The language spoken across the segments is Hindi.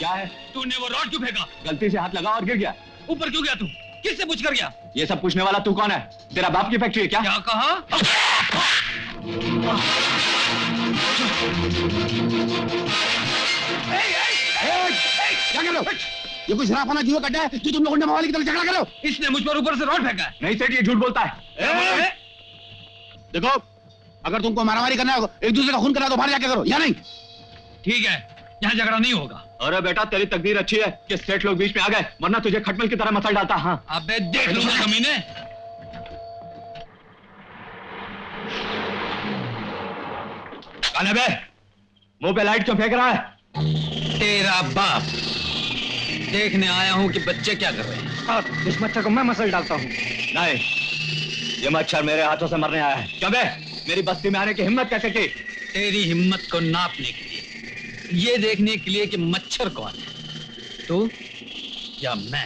क्या है? तूने वो रॉड क्यों फेंका? गलती से हाथ लगा और गिर गया। ऊपर क्यों गया तू? किससे पूछ कर गया? ये सब पूछने वाला तू कौन है? तेरा बाप की फैक्ट्री है क्या? क्या कहा? क्या कर रहे हो? ये कोई शराफाना जुआ कड्डा है जो तुम लोग गुंडा मवाली की तरह झगड़ा कर रहे हो? इसने मुझ पर ऊपर से रॉड फेंका है। नहीं सेठ, ये झूठ बोलता है। देखो, अगर तुमको मारामारी करना है, एक दूसरे का खून करना है तो बाहर जाके करो, या नहीं? ठीक है, यहाँ झगड़ा नहीं होगा। अरे बेटा, तेरी तकदीर अच्छी है कि सेठ लोग बीच में आ गए, वरना तुझे खटमल की तरह मसल डालता। हाँ, अबे देख लूंगा कमीने। कौन है बे? मुंह पे लाइट क्यों फेंक रहा है? तेरा बाप। देखने आया हूँ कि बच्चे क्या कर रहे हैं। इस मच्छर को मैं मसल डालता हूँ। नहीं, ये मच्छर मेरे हाथों से मरने आया है। क्या बे, मेरी बस्ती में आने की हिम्मत कैसे की? तेरी हिम्मत को नापने के लिए, ये देखने के लिए कि मच्छर कौन है, तू या मैं।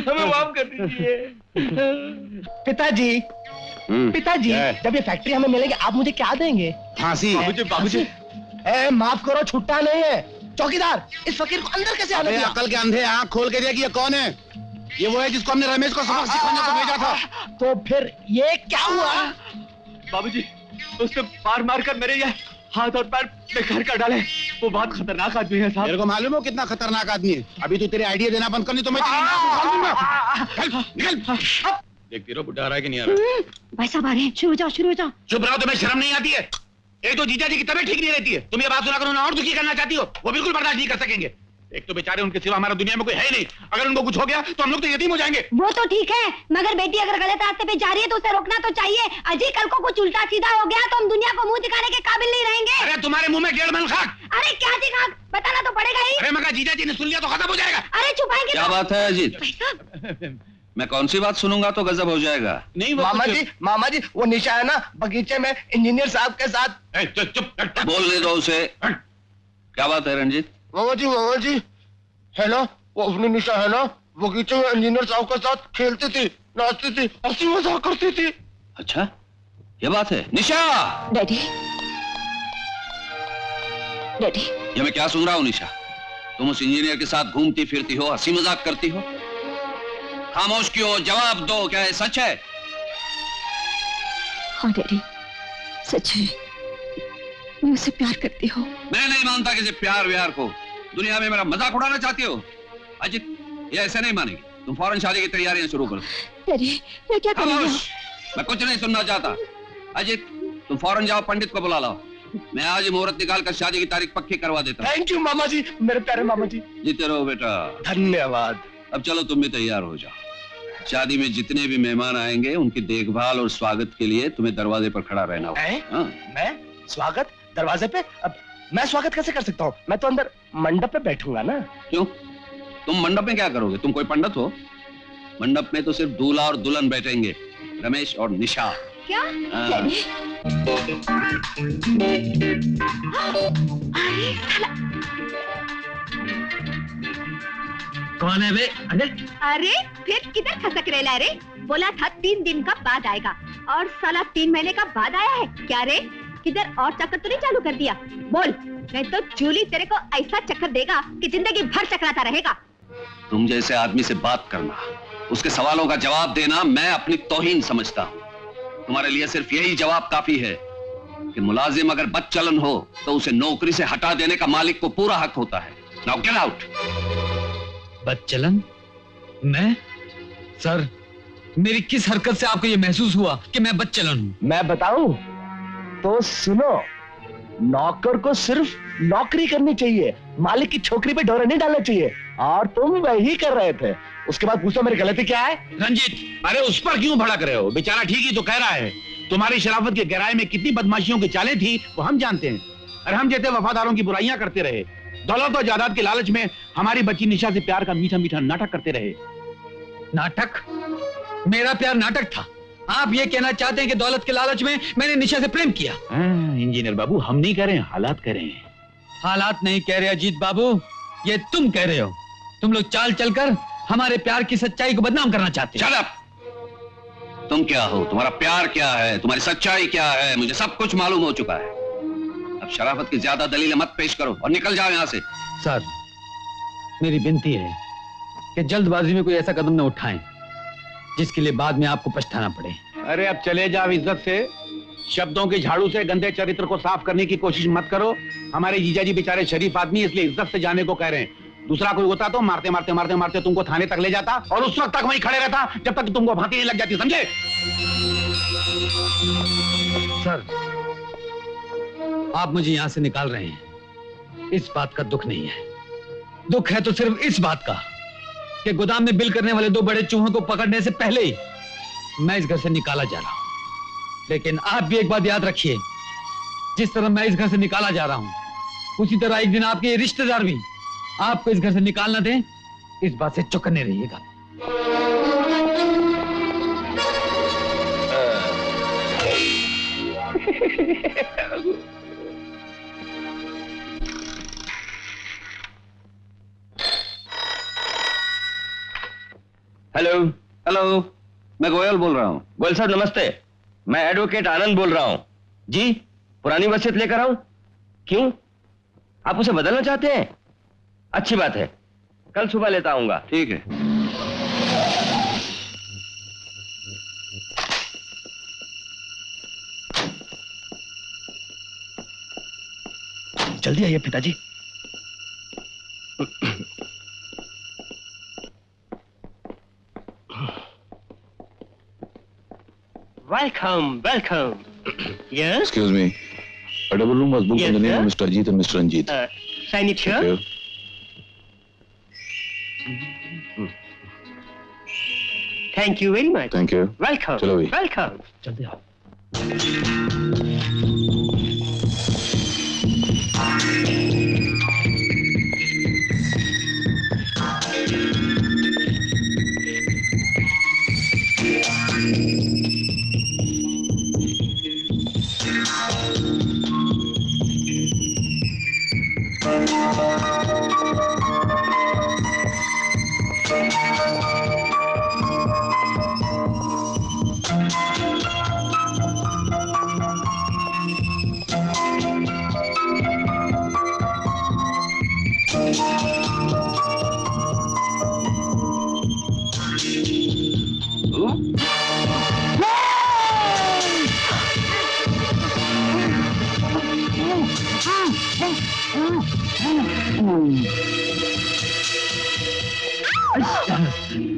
हमें माफ कर दीजिए। पिताजी, पिताजी, जब ये फैक्ट्री हमें मिलेगी आप मुझे क्या देंगे? फांसी। बाबूजी, बाबूजी। माफ करो, छुट्टा नहीं है। चौकीदार, इस फकीर को अंदर कैसे आने दिया? अकल के अंधे, आंख खोल के देखिए, ये कौन है? ये वो है जिसको हमने रमेश को सबक सिखाने को भेजा था। तो फिर ये क्या हुआ? बाबूजी, उसने मार मार कर मेरे ये हाथ और पैर बेकार कर डाले। वो बहुत खतरनाक आदमी है साहब। मेरे को मालूम हो कितना खतरनाक आदमी है। अभी तू तेरे आइडिया देना बंद करनी तो मैं निकल। देखती रहो बुढ़ा आ रहा है कि नहीं आ रहा। भाई साहब आ रहे हैं, शुरू हो जाओ, शुरू हो जाओ। चुप रहो, तुम्हें शर्म नहीं आती है? एक तो जीजा जी की तबीयत ठीक नहीं रहती है, तुम ये बात सुनाकर उन्हें और दुखी करना चाहती हो, वो बिल्कुल बर्दाश्त नहीं कर सकेंगे। एक तो बेचारे, उनके सिवा हमारा दुनिया में कोई है ही नहीं। अगर उनको कुछ हो गया तो हम लोग तो यतीम हो जाएंगे। वो तो ठीक है, मगर बेटी अगर गलत रास्ते पे जा रही है तो उसे रोकना तो चाहिए। अजी कल को कुछ उल्टा सीधा हो गया तो हम दुनिया को मुंह दिखाने के काबिल नहीं रहेंगे। अरे तुम्हारे मुंह में गेड़ मन खाक। अरे क्या जी खाक, बताना तो पड़ेगा ही। अरे मगर जीजा जी ने सुन लिया तो खत्म हो जाएगा। अरे छुपाएंगे क्या बात है अजीत? भाई साहब, मैं कौन सी बात सुनूंगा तो गजब हो जाएगा। नहीं मामा जी, वो निशा है ना बगीचे में इंजीनियर साहब के साथ। चुप। बोलने दो उसे। क्या बात है रंजीत? मामा जी है ना, वो अपनी निशा है ना, बगीचे में इंजीनियर साहब के साथ खेलती थी, नाचती थी, हंसी मजाक करती थी। अच्छा, ये बात है निशा। डैडी, डैडी, ये मैं क्या सुन रहा हूँ निशा? तुम उस इंजीनियर के साथ घूमती फिरती हो, हंसी मजाक करती हो। खामोश क्यों? जवाब दो, क्या ये सच है? हाँ डैडी, सच है। मैं उसे प्यार करती हूँ। मैं नहीं मानता किसी प्यार व्यार को। दुनिया में मेरा मजाक उड़ाना चाहती हो? अजित, ये ऐसे नहीं मानेगी। तुम फौरन शादी की तैयारियां शुरू कर दो। डैडी, मैं क्या करूँ? मैं कुछ नहीं सुनना चाहता। अजित, तुम फौरन जाओ, पंडित को बुला लाओ। मैं आज ही मुहूर्त निकाल कर शादी की तारीख पक्की करवा देता हूँ। थैंक यू मामा जी, मेरे प्यारे मामा जी। जीते रहो बेटा। धन्यवाद। अब चलो तुम भी तैयार हो जाओ। शादी में जितने भी मेहमान आएंगे उनकी देखभाल और स्वागत के लिए तुम्हें दरवाजे पर खड़ा रहना होगा। मैं स्वागत दरवाजे पे? अब मैं स्वागत कैसे कर सकता हूँ? मैं तो अंदर मंडप पे बैठूंगा ना। क्यों? तुम मंडप में क्या करोगे? तुम कोई पंडित हो? मंडप में तो सिर्फ दूल्हा और दुल्हन बैठेंगे, रमेश और निशा। क्या? कौन है बे? अरे फिर किधर खसक रहे ला रे? बोला था 3 दिन का बाद आएगा और साला 3 महीने का बाद आया है क्या रे? किधर और चक्कर तो नहीं चालू कर दिया? बोल, नहीं तो जूली तेरे को ऐसा चक्कर देगा कि जिंदगी भर चकराता रहेगा। तुम जैसे आदमी से बात करना, उसके सवालों का जवाब देना मैं अपनी तौहीन समझता हूँ। तुम्हारे लिए सिर्फ यही जवाब काफी है कि मुलाजिम अगर बदचलन हो तो उसे नौकरी से हटा देने का मालिक को पूरा हक होता है। Now get out. बदचलन? मैं? सर, मेरी किस हरकत से आपको यह महसूस हुआ कि मैं बदचलन हूँ? मैं बताऊं तो सुनो, नौकर को सिर्फ नौकरी करनी चाहिए, मालिक की छोकरी पे डोरा नहीं डालना चाहिए, और तुम वही कर रहे थे। उसके बाद पूछो मेरी गलती क्या है? रंजीत, अरे उस पर क्यों भड़क रहे हो? बेचारा ठीक ही तो कह रहा है। तुम्हारी शराफत की गहराई में कितनी बदमाशियों की चालें थी वो हम जानते हैं, और हम जैसे वफादारों की बुराइयां करते रहे। दौलत और जायदाद के लालच में हमारी बच्ची निशा से प्यार का मीठा मीठा नाटक करते रहे। नाटक? मेरा प्यार नाटक था? आप ये कहना चाहते हैं कि दौलत के लालच में मैंने निशा से प्रेम किया? इंजीनियर बाबू, हम नहीं कह रहे हैं, हालात कह रहे हैं। हालात नहीं कह रहे अजीत बाबू, ये तुम कह रहे हो। तुम लोग चाल चलकर हमारे प्यार की सच्चाई को बदनाम करना चाहते हो। Shut up! तुम क्या हो? तुम्हारा प्यार क्या है? तुम्हारी सच्चाई क्या है? मुझे सब कुछ मालूम हो चुका है। अब शराफत की ज्यादा दलीलें मत पेश करो और निकल जाओ यहाँ से। सर, मेरी विनती है कि जल्दबाजी में कोई ऐसा कदम न उठाएं जिसके लिए बाद में आपको पछताना पड़े। अरे अब चले जाओ इज्जत से। शब्दों के झाड़ू से गंदे चरित्र को साफ करने की कोशिश मत करो। हमारे जीजाजी बेचारे शरीफ आदमी, इसलिए इज्जत से जाने को कह रहे हैं। दूसरा कोई होता तो मारते मारते मारते मारते तुमको थाने तक ले जाता और उस वक्त तक वहीं खड़े रहता जब तक तुमको भांति नहीं लग जाती, समझे? सर, आप मुझे यहां से निकाल रहे हैं, इस बात का दुख नहीं है। दुख है तो सिर्फ इस बात का कि गोदाम में बिल करने वाले 2 बड़े चूहों को पकड़ने से पहले ही मैं इस घर से निकाला जा रहा हूं। लेकिन आप भी एक बात याद रखिए, जिस तरह मैं इस घर से निकाला जा रहा हूं उसी तरह एक दिन आपके रिश्तेदार भी आपको इस घर से निकालना दें, इस बात से चौकन्ने रहिएगा। हेलो। हेलो, मैं गोयल बोल रहा हूँ। गोयल साहब नमस्ते, मैं एडवोकेट आनंद बोल रहा हूँ। जी, पुरानी वसीयत लेकर आऊं? क्यों, आप उसे बदलना चाहते हैं? अच्छी बात है, कल सुबह लेता आऊंगा। ठीक है। जल्दी आइए पिताजी। Welcome welcome. Yes, Excuse me. A double room was booked Yes, in the name sir. of Mr. Ajit and Mr. Ranjit. sign it here. Okay. Thank you very much. Thank you. Welcome. चलो भाई। Welcome. जल्दी आओ।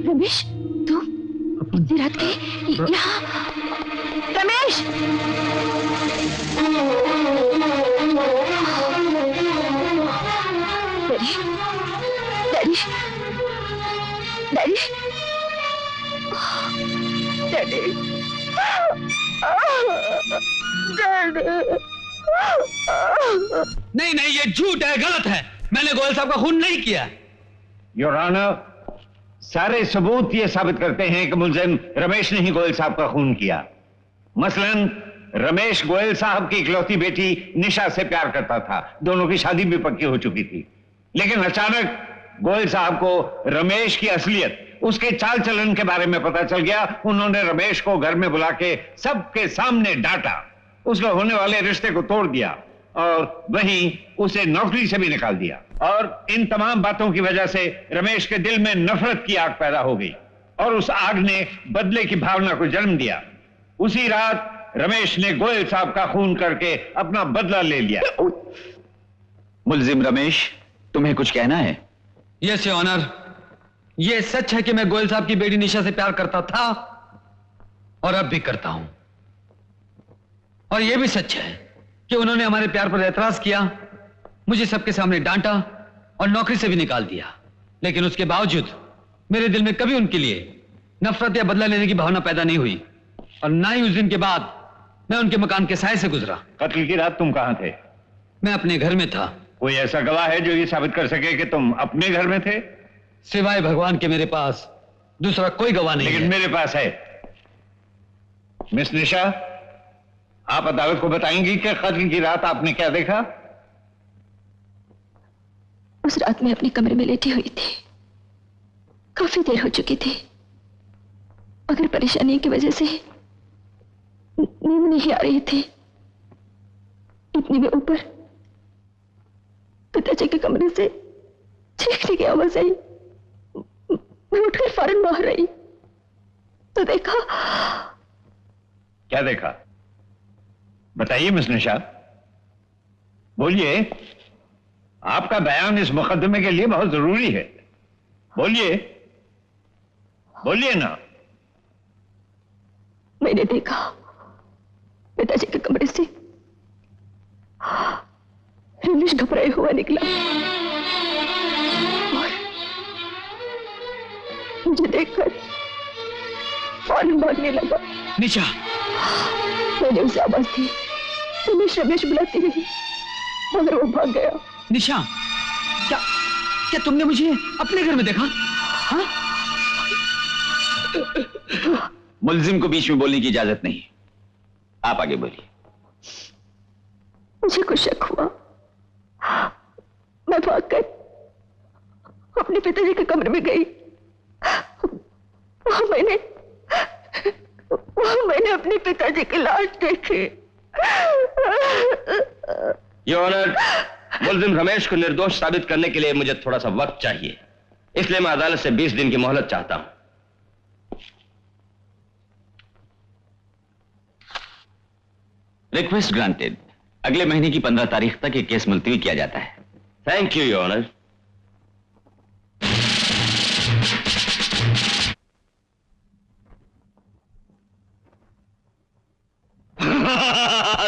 रमेश, तुम इतनी रात के यहाँ? Ramesh! Daddy, daddy, daddy, daddy, नहीं नहीं, ये झूठ है, गलत है। मैंने गोयल साहब का खून नहीं किया। योर ऑनर, सारे सबूत ये साबित करते हैं कि मुलजिम रमेश ने ही गोयल साहब का खून किया। मसलन रमेश गोयल साहब की इकलौती बेटी निशा से प्यार करता था, दोनों की शादी भी पक्की हो चुकी थी। लेकिन अचानक गोयल साहब को रमेश की असलियत, उसके चाल चलन के बारे में पता चल गया। उन्होंने रमेश को घर में बुला के सबके सामने डांटा, उसके होने वाले रिश्ते को तोड़ दिया और वहीं उसे नौकरी से भी निकाल दिया। और इन तमाम बातों की वजह से रमेश के दिल में नफरत की आग पैदा हो गई और उस आग ने बदले की भावना को जन्म दिया। उसी रात रमेश ने गोयल साहब का खून करके अपना बदला ले लिया। मुलजिम रमेश, तुम्हें कुछ कहना है? यस योर ऑनर, यह सच है कि मैं गोयल साहब की बेटी निशा से प्यार करता था और अब भी करता हूं। और यह भी सच है कि उन्होंने हमारे प्यार पर एतराज किया, मुझे सबके सामने डांटा और नौकरी से भी निकाल दिया। लेकिन उसके बावजूद मेरे दिल में कभी उनके लिए नफरत या बदला लेने की भावना पैदा नहीं हुई और ना ही उस दिन के बाद मैं उनके मकान के साए से गुजरा। कत्ल की रात तुम कहां थे? मैं अपने घर में था। कोई ऐसा गवाह है जो ये साबित कर सके कि तुम अपने घर में थे? सिवाय भगवान के मेरे पास दूसरा कोई गवाह नहीं लेकिन है। मेरे पास है। मिस निशा, आप अदालत को बताएंगी कि कत्ल की रात आपने क्या देखा? उस रात में अपने कमरे में लेटी हुई थी, काफी देर हो चुकी थी, मगर परेशानी की वजह से नींद नहीं आ रही थी। इतने में ऊपर पिताजी के कमरे से चीखने की आवाज आई। मैं उठकर फौरन बाहर आई तो देखा। क्या देखा? बताइए मिस निशा, बोलिए। आपका बयान इस मुकदमे के लिए बहुत जरूरी है। बोलिए, बोलिए ना। मैंने देखा पिताजी के कमरे से रमेश घबराए हुआ निकला और मुझे देखकर फौरन भागने लगा। निशा, मैंने उसे आवाज दी, रमेश रमेश बुलाती रही, मगर वो भाग गया। निशा, क्या क्या तुमने मुझे अपने घर में देखा? हाँ? मुलजिम को बीच में बोलने की इजाजत नहीं, आप आगे बोलिए। मुझे कुछ शक हुआ, मैं भागकर अपने पिताजी के कमरे में गई। वहां मैंने अपने पिताजी की लाश देखी। योर ऑनर, मुलजिम रमेश को निर्दोष साबित करने के लिए मुझे थोड़ा सा वक्त चाहिए, इसलिए मैं अदालत से 20 दिन की मोहलत चाहता हूं। Request granted. अगले महीने की 15 तारीख तक ये केस मुलतवी किया जाता है। Thank you your honour.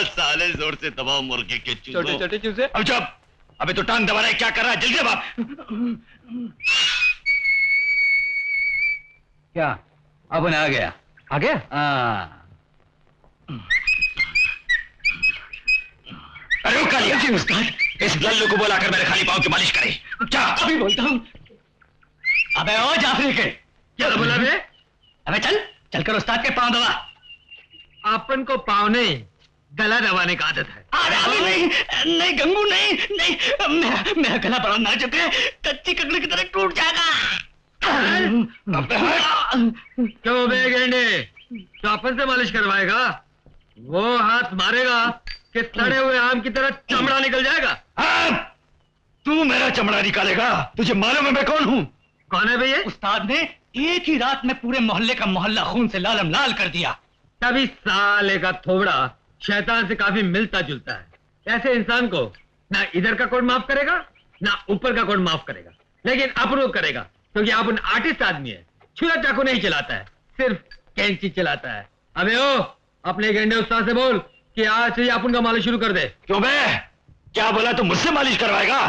साले जोर से दबाओ मुर्गे के चूजे। छोटे छोटे चूजे। अब चुप, अबे तो टांग दबा रहा है, क्या कर रहा है? जल्दी दबा। क्या अब उन्हें आ गया? आ गया? हाँ। अरे वो कालिया, इस लल्लू को बुलाकर मेरे खाली पांव की मालिश करे। क्या? अभी बोलता हूँ। अबे ओ जाफरी के, क्या बोला बे? अबे चलकर उस्ताद के पांव दबा। अपन को पांव नहीं, गला दबाने का आदत है। अरे अभी नहीं, नहीं गंगू, नहीं, मेरा गला बड़ा नाजुक है, कच्ची ककड़ी की तरह टूट जाएगा। क्यों बे गेंडे, तो अपन से मालिश करवाएगा? वो हाथ मारेगा कि सड़े हुए आम की तरह चमड़ा निकल जाएगा। तू मेरा चमड़ा निकालेगा? तुझे मालूम है मैं कौन हूँ? कौन है भैया? उस्ताद ने एक ही रात में पूरे मोहल्ले का मोहल्ला खून से लालम लाल कर दिया। तभी साले का थोबड़ा शैतान से काफी मिलता जुलता है। ऐसे इंसान को ना इधर का कोड माफ करेगा ना ऊपर का कोड माफ करेगा, लेकिन अप्रूव करेगा क्योंकि आप आर्टिस्ट आदमी है। छुरा चाकू नहीं चलाता है, सिर्फ कैंची चलाता है। अबे ओ, अपने गेंडे उस्ताद से बोल कि आज से अपन का मालिश शुरू कर दे। क्यों बे? क्या बोला तू मुझसे मालिश करवाएगा?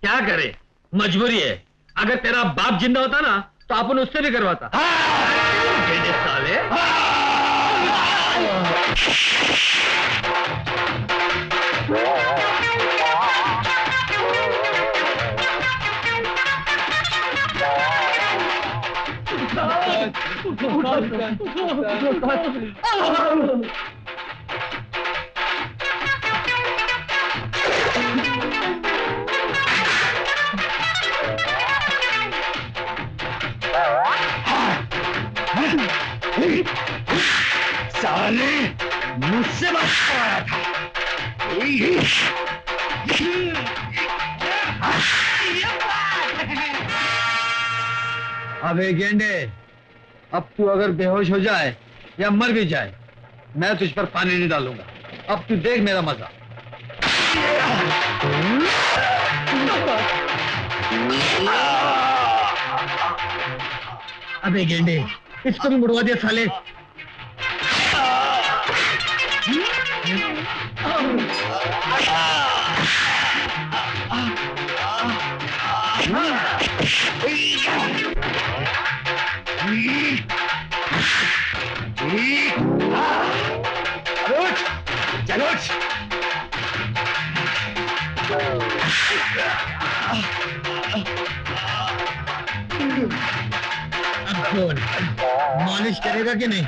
क्या करे, मजबूरी है। अगर तेरा बाप जिंदा होता ना तो अपन उससे भी करवाता। गेंडे साले। साले मुझसे बात करवाया था। अबे गेंडे, अब तू अगर बेहोश हो जाए या मर भी जाए, मैं तुझ पर पानी नहीं डालूंगा। अब तू देख मेरा मजा। अबे गेंडे, इसको भी मुड़वा दिया साले। चलो बोल, मालिश करेगा कि नहीं?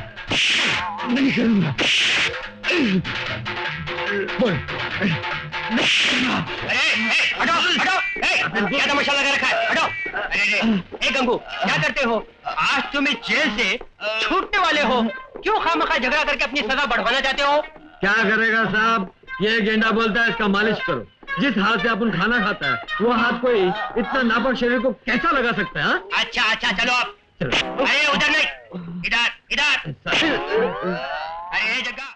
नहीं करूंगा। बोल। हटो हटो, क्या तमाशा लगा रखा है? हटो। अरे गंगू, क्या करते हो? आज तुम इस जेल से छूटने वाले हो, क्यों खामखा झगड़ा करके अपनी सजा बढ़वाना चाहते हो? क्या करेगा साहब, ये गेंडा बोलता है इसका मालिश करो। जिस हाथ से अपन खाना खाता है वो हाथ कोई इतना नापाक शरीर को कैसा लगा सकता है? अच्छा अच्छा, चलो अब। अरे उधर नहीं, इधर इधर। अरे जग्गा।